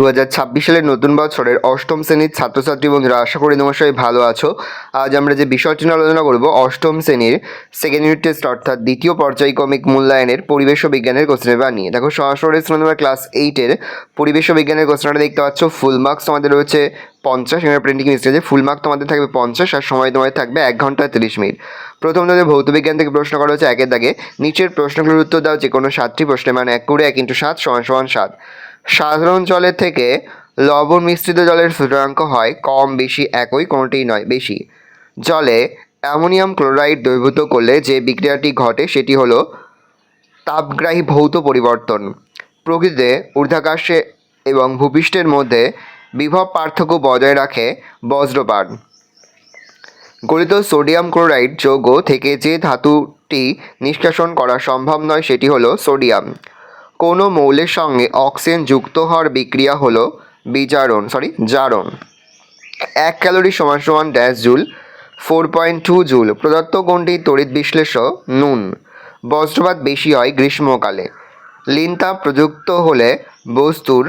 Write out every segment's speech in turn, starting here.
2026 সালের নতুন বছরের অষ্টম শ্রেণীর ছাত্রছাত্রী বন্ধুরা, আশা করি তোমরা সবাই ভালো আছো। আজ আমরা যে বিষয়টি নিয়ে আলোচনা করব, অষ্টম শ্রেণীর সেকেন্ড ইউনিট টেস্ট অর্থাৎ দ্বিতীয় পর্যায়ক্রমিক মূল্যায়নের পরিবেশ ও বিজ্ঞানের কোশ্চেন পেপার নিয়ে। দেখো, সরাসরি তোমরা ক্লাস 8-এর পরিবেশ ও বিজ্ঞানের কোশ্চেনটা দেখতে পাচ্ছ। ফুল মার্কস তোমাদের রয়েছে 50, এখানে প্রিন্টিং মিস্টেক, ফুল মার্ক তোমাদের থাকবে 50 আর সময় তোমাদের থাকবে 1 ঘন্টা 30 মিনিট। প্রথম তোমাদের ভৌত বিজ্ঞান থেকে প্রশ্ন করা হচ্ছে একের দাগে। নিচের প্রশ্নগুলোর উত্তর দাও যে কোনো 7টি প্রশ্নে, মানে 1 করে 1 × 7 = 7। সাধারণ জলের থেকে লবণ মিশ্রিত জলের স্ফুটনাঙ্ক হয় কম, বেশি, একই, কোনোটিই নয়, বেশি। জলে অ্যামোনিয়াম ক্লোরাইড দ্রবীভূত করলে যে বিক্রিয়াটি ঘটে সেটি হলো তাপগ্রাহী ভৌত পরিবর্তন। প্রকৃতিতে ঊর্ধ্বাকাশে এবং ভূপৃষ্ঠের মধ্যে বিভব পার্থক্য বজায় রাখে বজ্রপাত। গলিত সোডিয়াম ক্লোরাইড যৌগ থেকে যে ধাতুটি নিষ্কাশন করা সম্ভব নয় সেটি হলো সোডিয়াম। কোনো মৌলের সঙ্গে অক্সিজেন যুক্ত হওয়ার বিক্রিয়া হলো জারণ। 1 ক্যালোরি = ড্যাশ জুল, 4.2 জুল। প্রদত্ত কোনটি তড়িৎ বিশ্লেষ্য? নুন। বজ্রপাত বেশি হয় গ্রীষ্মকালে। লিনতাপ প্রযুক্ত হলে বস্তুর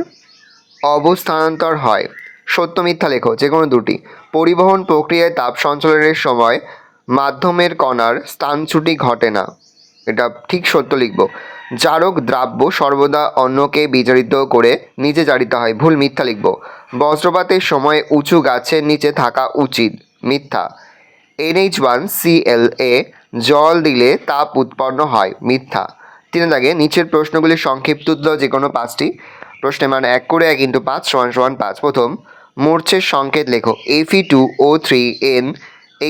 অবস্থানান্তর হয়। সত্য মিথ্যা লেখো, যে কোনো দুটি। পরিবহন প্রক্রিয়ায় তাপ সঞ্চালনের সময় মাধ্যমের কণার স্থানচ্যুতি ঘটে না, এটা ঠিক সত্য লিখব। জারক দ্রাব্য সর্বদা অন্যকে বিজারিত করে নিজে জারিত হয়, ভুল। মিথ্যা লিখব। বজ্রপাতের সময় উঁচু গাছের নিচে থাকা উচিত, মিথ্যা। NH4ClA জল দিলে তাপ উৎপন্ন হয়, মিথ্যা। 3 দাগে নিচের প্রশ্নগুলির সংক্ষিপ্ত উত্তর যে কোনো 5টি প্রশ্নে, মানে 1 করে 1 × 5 = 5। প্রথম, মূর্ছের সংকেত লেখো। Fe2O3N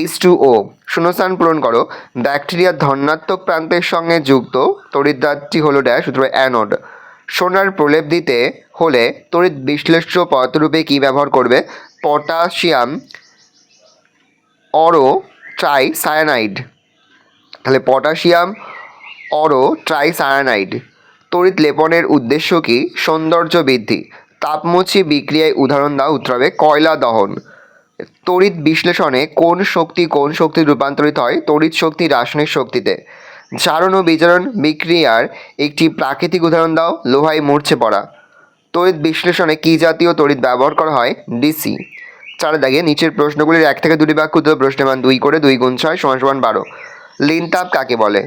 H2O। শূন্যস্থান পূরণ করো। ব্যাকটেরিয়ার ধনাত্মক প্রান্তের সঙ্গে যুক্ত তড়িৎদ্বারটি হলো ড্যাশ, উত্তর অ্যানোড। সোনার প্রলেপ দিতে হলে তড়িৎ বিশ্লেষ্য পদার্থরূপে কী ব্যবহার করবে? পটাশিয়াম অরো ট্রাইসায়ানাইড। তাহলে পটাশিয়াম অরো ট্রাইসায়ানাইড। তড়িৎ লেপনের উদ্দেশ্য কি? সৌন্দর্য বৃদ্ধি। তাপমোচী বিক্রিয়ায় উদাহরণ দাও, উত্তর হবে কয়লা দহন। তড়িৎ বিশ্লেষণে কোন শক্তি রূপান্তরিত হয়? তড়িৎ শক্তি রাসায়নিক শক্তিতে। জারণ ও বিজারণ বিক্রিয়ার একটি প্রাকৃতিক উদাহরণ দাও। লোহায় মূর্ছে পড়া। তড়িৎ বিশ্লেষণে কী জাতীয় তড়িৎ ব্যবহার করা হয়? ডিসি। 4 দাগে নিচের প্রশ্নগুলির 1 থেকে 2টি বাক্য উত্তর। প্রশ্নের মান 2 করে 2 × 6 = 12। লিনতাপ কাকে বলে?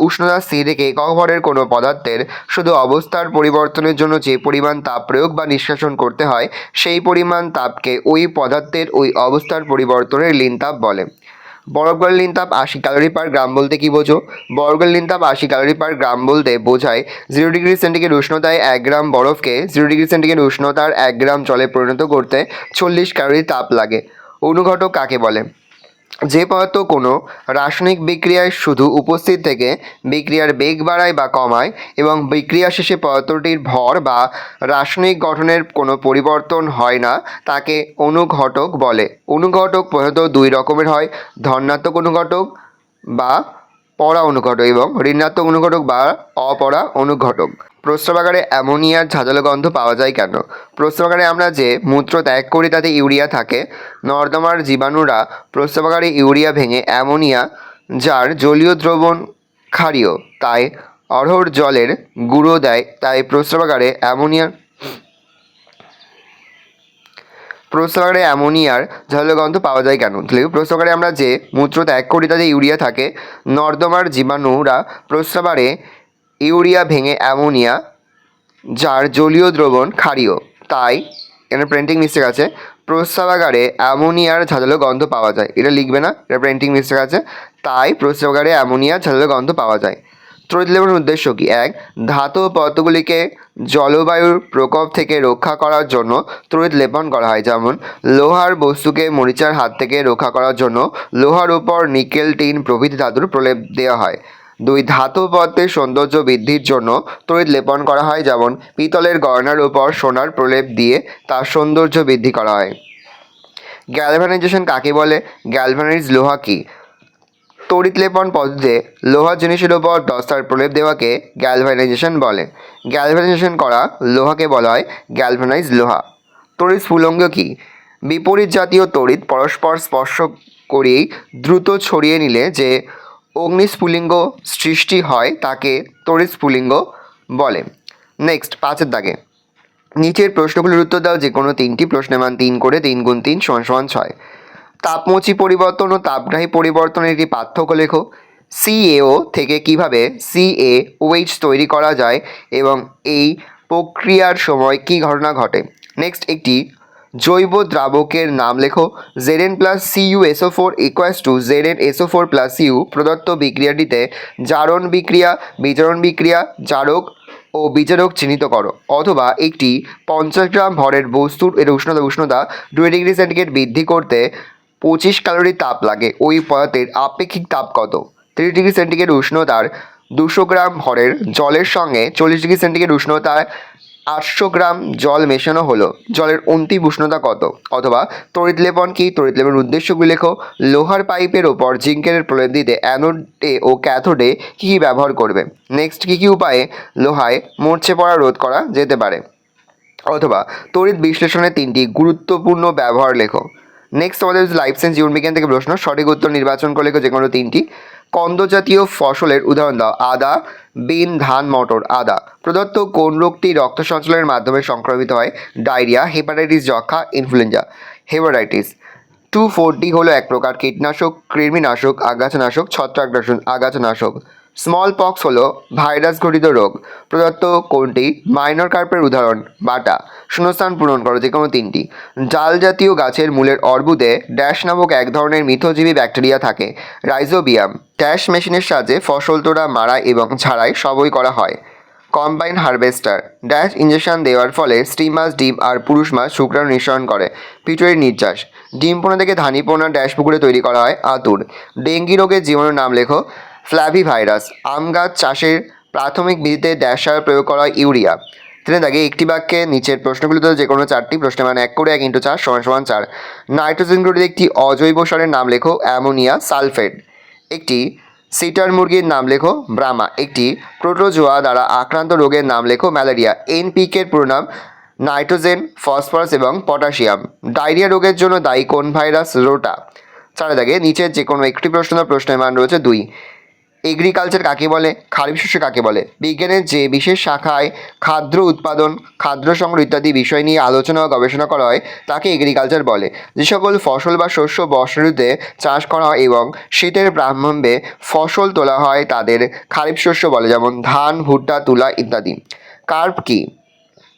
উষ্ণতা স্থির রেখে একক ভরের কোনো পদার্থের শুধু অবস্থার পরিবর্তনের জন্য যে পরিমাণ তাপ প্রয়োগ বা নিষ্কাশন করতে হয় সেই পরিমাণ তাপকে ওই পদার্থের ওই অবস্থার পরিবর্তনের লিনতাপ বলে। বরফগড়ের লিনতাপ 80 ক্যালোরি পার গ্রাম বলতে কী বোঝো? বরফগড়ের লিনতাপ 80 ক্যালোরি পার গ্রাম বলতে বোঝায় 0 ডিগ্রি সেন্টিগ্রেড উষ্ণতায় 1 গ্রাম বরফকে 0 ডিগ্রি সেন্টিগ্রেড উষ্ণতার 1 গ্রাম জলে পরিণত করতে 40 ক্যালোরি তাপ লাগে। অনুঘটক কাকে বলে? যে পদার্থ কোনো রাসায়নিক বিক্রিয়ায় শুধু উপস্থিত থেকে বিক্রিয়ার বেগ বাড়ায় বা কমায় এবং বিক্রিয়া শেষে পদার্থটির ভর বা রাসায়নিক গঠনের কোনো পরিবর্তন হয় না, তাকে অনুঘটক বলে। অনুঘটক প্রধানত 2 রকমের হয়, ধনাত্মক অনুঘটক বা পরা অনুঘটক এবং ঋণাত্মক অনুঘটক বা অপরা অনুঘটক। প্রস্রাবাগারে অ্যামোনিয়ার ঝাঁঝালো গন্ধ পাওয়া যায় কেন? প্রস্রাবাগারে আমরা যে মূত্র ত্যাগ করি তাতে ইউরিয়া থাকে। নর্দমার জীবাণুরা প্রস্রাবাগারে ইউরিয়া ভেঙে অ্যামোনিয়া, যার জলীয় দ্রবণ ক্ষারীয়, তাই অড়হর জলের গুঁড়ো দেয়। তাই প্রস্রাবাগারে অ্যামোনিয়ার ঝাঁঝালো গন্ধ পাওয়া যায় কেন? প্রস্রাবাগারে আমরা যে মূত্র ত্যাগ করি তাতে ইউরিয়া থাকে। নর্দমার জীবাণুরা প্রস্রাবাগারে ইউরিয়া ভেঙে অ্যামোনিয়া, যার জলীয় দ্রবণ ক্ষারীয়, তাই এখানে প্রিন্টিং মিস্টেক আছে। প্রস্রাবাগারে অ্যামোনিয়ার ঝাঁঝালো গন্ধ পাওয়া যায়, এটা লিখবে না, এটা প্রিন্টিং মিস্টেক আছে। তাই প্রস্রাবাগারে অ্যামোনিয়ার ঝাঁঝালো গন্ধ পাওয়া যায়। তড়িৎ লেপনের উদ্দেশ্য কি? 1. ধাতু পদার্থগুলিকে জলবায়ুর প্রকোপ থেকে রক্ষা করার জন্য তড়িৎ লেপন করা হয়, যেমন লোহার বস্তুকে মরিচার হাত থেকে রক্ষা করার জন্য লোহার উপর নিকেল, টিন প্রভৃতি ধাতুর প্রলেপ দেওয়া হয়। 2. ধাতু পদার্থের সৌন্দর্য বৃদ্ধির জন্য তড়িৎ লেপন করা হয়, যেমন পিতলের গয়নার উপর সোনার প্রলেপ দিয়ে তার সৌন্দর্য বৃদ্ধি করা হয়। গ্যালভানাইজেশন কাকে বলে? গ্যালভানাইজ লোহা কি? তড়িৎ লেপন পদ্ধতিতে লোহার জিনিসের উপর দস্তার প্রলেপ দেওয়াকে গ্যালভানাইজেশন বলে। গ্যালভানাইজেশন করা লোহাকে বলা হয় গ্যালভানাইজ লোহা। তড়িৎ স্ফুলঙ্গ কি? বিপরীত জাতীয় তড়িৎ পরস্পর স্পর্শ করেই দ্রুত ছড়িয়ে নিলে যে অগ্নিস্ফুলিঙ্গ সৃষ্টি হয় তাকে তড়িৎ স্ফুলিঙ্গ বলে। নেক্সট 5 দাগে নিচের প্রশ্নগুলির উত্তর দাও, যে কোনো তিনটি প্রশ্নের মান 3 করে। 3 গুণ 3 সমান সমান 6। তাপমোচী পরিবর্তন ও তাপগ্রাহী পরিবর্তনের একটি পার্থক্য লেখো। CaO থেকে কিভাবে CaOH তৈরি করা যায় এবং এই প্রক্রিয়ার সময় কী ঘটনা ঘটে। নেক্সট, একটি জৈব দ্রাবকের নাম লেখো। Zn plus CuSO4 equals to ZnSO4 plus Cu। প্রদত্ত বিক্রিয়াটিতে জারণ বিক্রিয়া, বিজারণ বিক্রিয়া, জারক ও বিজারক চিহ্নিত করো। অথবা একটি 50 গ্রাম ভরের বস্তুর এর উষ্ণতা 2 ডিগ্রি সেন্টিগ্রেড বৃদ্ধি করতে 25 ক্যালোরি তাপ লাগে, ওই পদার্থের আপেক্ষিক তাপ কত। 30 ডিগ্রি সেন্টিগ্রেড উষ্ণতার 200 গ্রাম ভরের জলের সঙ্গে 40 ডিগ্রি সেন্টিগ্রেড উষ্ণতায় 800 গ্রাম জল মেশানো হলো, জলের অন্তিম উষ্ণতা কত। অথবা তড়িৎ লেপন কি, তড়িৎ লেপনের উদ্দেশ্যগুলি লেখো। লোহার পাইপের ওপর জিঙ্কের প্রলেপ দিতে অ্যানোডে ও ক্যাথোডে কী কী ব্যবহার করবে। নেক্সট, কী কী উপায়ে লোহায় মরচে পড়া রোধ করা যেতে পারে। অথবা তড়িৎ বিশ্লেষণের 3টি গুরুত্বপূর্ণ ব্যবহার লেখো। নেক্সট, আমাদের লাইফ সায়েন্স জীবনবিজ্ঞান থেকে প্রশ্ন, সঠিক উত্তর নির্বাচন করে লেখো যে কোনো 3টি। কন্দ ফসলের উদাহরণ দাও। আদা, বিন, ধান, মটর। আদা। প্রদত্ত কোন রোগটি রক্ত সঞ্চালনের মাধ্যমে সংক্রমিত হয়। ডায়রিয়া, হেপাটাইটিস, যক্ষা, ইনফ্লুয়েঞ্জা। হেপাটাইটিস। 2,4-D হলো এক প্রকার কীটনাশক, কৃমিনাশক, আগাছানাশক, ছত্রাকনাশক, আগাছানাশক। স্মল পক্স হলো ভাইরাস ঘটিত রোগ। প্রদত্ত কোনটি মাইনর কার্পের উদাহরণ। বাটা। শূন্যস্থান পূরণ করো যে কোনো 3টি। ডাল জাতীয় গাছের মূলের অর্বুদে ড্যাশ নামক এক ধরনের মিথজীবী ব্যাকটেরিয়া থাকে। রাইজোবিয়াম। ড্যাশ মেশিনের সাহায্যে ফসল তোড়া, মাড়াই এবং ঝাড়াই সবই করা হয়। Combine harvester. ড্যাশ ইঞ্জেকশন দেওয়ার ফলে স্ত্রী মাছ ডিম আর পুরুষ মাছ শুক্রাণু নিঃসরণ করে। পিটুইটারি নির্যাস। ডিম পোনা থেকে ধানি পোনা ড্যাশ পুকুরে তৈরি করা হয়। আতুর। ডেঙ্গি রোগের জীবাণুর নাম লেখো। ফ্ল্যাভিভাইরাস। আম গাছ চাষের প্রাথমিক বিধিতে ড্যাশ সার প্রয়োগ করা হয়। ইউরিয়া। 3 দাগে একটি বাক্যে নিচের প্রশ্নগুলিতে যে কোনো 4টি প্রশ্নের মান 1 করে 1 × 4 সমান সমান 4। নাইট্রোজেন গ্লোরির একটি অজৈব সারের নাম লেখো। Ammonia sulphate. একটি সিটার মুরগির নাম লেখো। ব্রাহ্মা। একটি প্রোটোজোয়া দ্বারা আক্রান্ত রোগের নাম লেখো। ম্যালেরিয়া। এনপিকের পুরো নাম নাইট্রোজেন, ফসফরাস এবং পটাশিয়াম। ডায়রিয়া রোগের জন্য দায়ী কোন ভাইরাস। রোটা। 4 দাগে নিচের যে কোনো একটি প্রশ্নের মান রয়েছে 2। এগ্রিকালচার কাকে বলে। খারিফ শস্য কাকে বলে। বিজ্ঞানের যে বিশেষ শাখায় খাদ্য উৎপাদন, খাদ্য সংগ্রহ ইত্যাদি বিষয় নিয়ে আলোচনা ও গবেষণা করা হয় তাকে এগ্রিকালচার বলে। যে সকল ফসল বা শস্য বর্ষা ঋতুতে চাষ করা হয় এবং শীতের প্রারম্ভে ফসল তোলা হয় তাদের খারিফ শস্য বলে, যেমন ধান, ভুট্টা, তুলা ইত্যাদি। কার্প কি।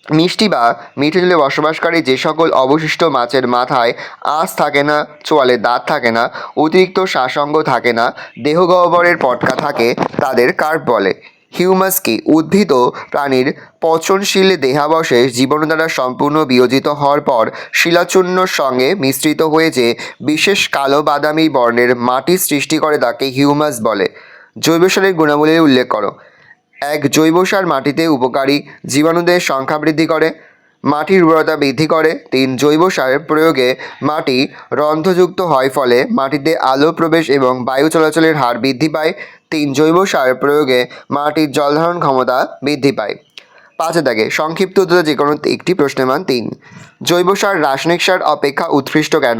মিষ্টি বা মিঠে জলে বসবাসকারী যে সকল অবশিষ্ট মাছের মাথায় আঁশ থাকে না, চোয়ালে দাঁত থাকে না, অতিরিক্ত শ্বাসঙ্গ থাকে না, দেহগহ্বরের পটকা থাকে, তাদের কার্প বলে। হিউমাস কি। উদ্ভিদ ও প্রাণীর পচনশীল দেহাবশেষ জীবাণু দ্বারা সম্পূর্ণ বিয়োজিত হওয়ার পর শিলাচূর্ণর সঙ্গে মিশ্রিত হয়ে যে বিশেষ কালো বাদামি বর্ণের মাটি সৃষ্টি করে তাকে হিউমাস বলে। জৈব সারের গুণাবলী উল্লেখ করো। 1. জৈব সার মাটিতে উপকারী জীবাণুদের সংখ্যা বৃদ্ধি করে, মাটির উর্বরতা বৃদ্ধি করে। 3. জৈব সারের প্রয়োগে মাটি রন্ধ্রযুক্ত হয়, ফলে মাটিতে আলো প্রবেশ এবং বায়ু চলাচলের হার বৃদ্ধি পায়। 3. জৈব সার প্রয়োগে মাটির জলধারণ ক্ষমতা বৃদ্ধি পায়। 5 দাগে সংক্ষিপ্ত উত্তরে যে কোনো একটি প্রশ্নের মান 3। জৈব সার রাসায়নিক সার অপেক্ষা উৎকৃষ্ট কেন।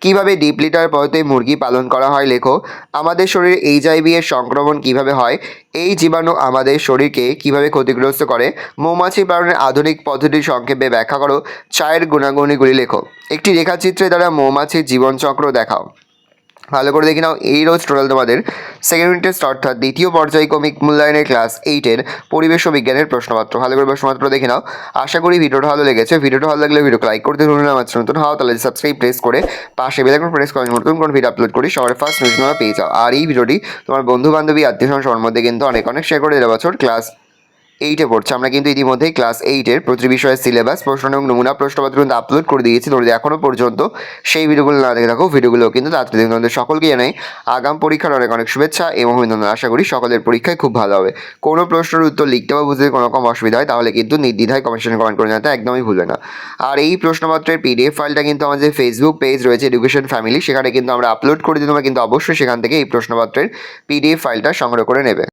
কিভাবে ডিপ লিটার পদ্ধতিতে মুরগি পালন করা হয় লেখো। আমাদের শরীরে HIV এর সংক্রমণ কিভাবে হয়। এই জীবাণু আমাদের শরীরকে কিভাবে ক্ষতিগ্রস্ত করে। মৌমাছি পালনের আধুনিক পদ্ধতি সংক্ষেপে ব্যাখ্যা করো। চায়ের গুণাগুণিগুলি লেখো। একটি রেখাচিত্রের দ্বারা মৌমাছির জীবনচক্র দেখাও। ভালো করে দেখে নাও। এই রোজ টোটাল তোমাদের সেকেন্ড ইউনিট টেস্ট অর্থাৎ দ্বিতীয় পর্যায়ক্রমিক মূল্যায়নের ক্লাস 8-এর পরিবেশ ও বিজ্ঞানের প্রশ্নপত্র। ভালো করে প্রশ্নপত্র দেখে নাও। আশা করি ভিডিওটা ভালো লেগেছে। ভিডিওটা ভালো লাগলে ভিডিওকে লাইক করতে ভুলবেন না। আমার নতুন হওয়া তাহলে সাবস্ক্রাইব প্রেস করে পাশে বেল আইকন প্রেস করে নতুন কোন ভিডিও আপলোড করি সবার ফার্স্ট নিউজ তোমরা পেয়ে যাও। আর এই ভিডিওটি তোমার বন্ধু বান্ধবী আত্মীয় স্বজন সবার মধ্যে কিন্তু অনেক শেয়ার করে দেওয়া। বছর ক্লাস 8-এ পড়ছে। আমরা কিন্তু ইতিমধ্যেই ক্লাস 8-এর প্রতি বিষয়ের সিলেবাস, প্রশ্ন এবং নমুনা প্রশ্নপত্র কিন্তু আপলোড করে দিয়েছি। তোমরা এখনও পর্যন্ত সেই ভিডিওগুলো না দেখে থাকো, ভিডিওগুলো কিন্তু তাড়াতাড়ি দেখে। তোমাদের সকলকে জানাই আগাম পরীক্ষার অনেক অনেক শুভেচ্ছা এবং অভিনন্দন। আশা করি সকলের পরীক্ষায় খুব ভালো হবে। কোনো প্রশ্নের উত্তর লিখতে বা বুঝতে কোনো রকম অসুবিধা হয় তাহলে কিন্তু নির্দ্বিধায় কমেন্ট করে জানাতে একদমই ভুলবে না। আর এই প্রশ্নপত্রের PDF ফাইলটা কিন্তু আমাদের ফেসবুক পেজ রয়েছে এডুকেশন ফ্যামিলি, সেখানে কিন্তু আমরা আপলোড করে দিই। তোমরা কিন্তু অবশ্যই সেখান থেকে এই প্রশ্নপত্রের PDF ফাইলটা সংগ্রহ করে নেবে।